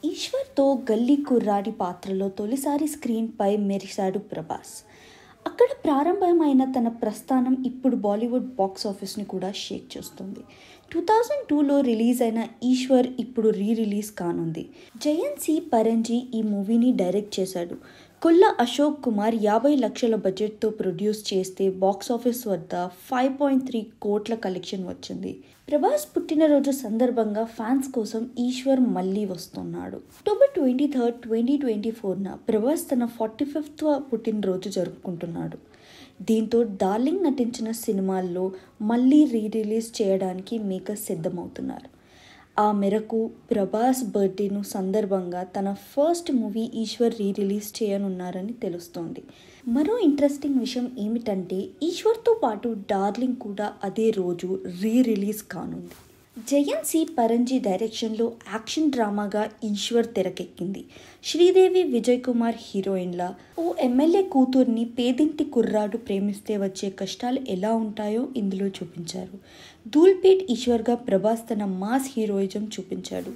ఈశ్వర్తో గల్లీ కుర్రాడి పాత్రలో తొలిసారి స్క్రీన్పై మెరిశాడు ప్రభాస్. అక్కడ ప్రారంభమైన తన ప్రస్థానం ఇప్పుడు బాలీవుడ్ బాక్స్ ఆఫీస్ని కూడా షేక్ చేస్తుంది. 2002లో రిలీజ్ అయిన ఈశ్వర్ ఇప్పుడు రిలీజ్ కానుంది. జయంత్ సి పరంజీ ఈ మూవీని డైరెక్ట్ చేశాడు. కొల్ల అశోక్ కుమార్ 50 లక్షల బడ్జెట్తో ప్రొడ్యూస్ చేస్తే బాక్స్ ఆఫీస్ వద్ద 5.3 కోట్ల కలెక్షన్ వచ్చింది. ప్రభాస్ పుట్టినరోజు సందర్భంగా ఫ్యాన్స్ కోసం ఈశ్వర్ మళ్ళీ వస్తున్నాడు. అక్టోబర్ 23, 2024న ప్రభాస్ తన 45వ పుట్టినరోజు జరుపుకుంటున్నాడు. దీంతో డార్లింగ్ నటించిన సినిమాల్లో మళ్ళీ రిలీజ్ చేయడానికి మేకర్స్ సిద్ధమవుతున్నారు. ఆ మేరకు ప్రభాస్ బర్త్డేను సందర్భంగా తన ఫస్ట్ మూవీ ఈశ్వర్ రిలీజ్ చేయనున్నారని తెలుస్తోంది. మరో ఇంట్రెస్టింగ్ విషయం ఏమిటంటే ఈశ్వర్తో పాటు డార్లింగ్ కూడా అదే రోజు రిలీజ్ కానుంది. జయంత్ సి పరంజీ డైరెక్షన్లో యాక్షన్ డ్రామాగా ఈశ్వర్ తెరకెక్కింది. శ్రీదేవి, విజయ్ కుమార్ హీరోయిన్లా ఓ ఎమ్మెల్యే కూతుర్ని పేదింటి కుర్రాడు ప్రేమిస్తే వచ్చే కష్టాలు ఎలా ఉంటాయో ఇందులో చూపించారు. ధూల్పేట్ ఈశ్వర్గా ప్రభాస్ తన మాస్ హీరోయిజం చూపించాడు.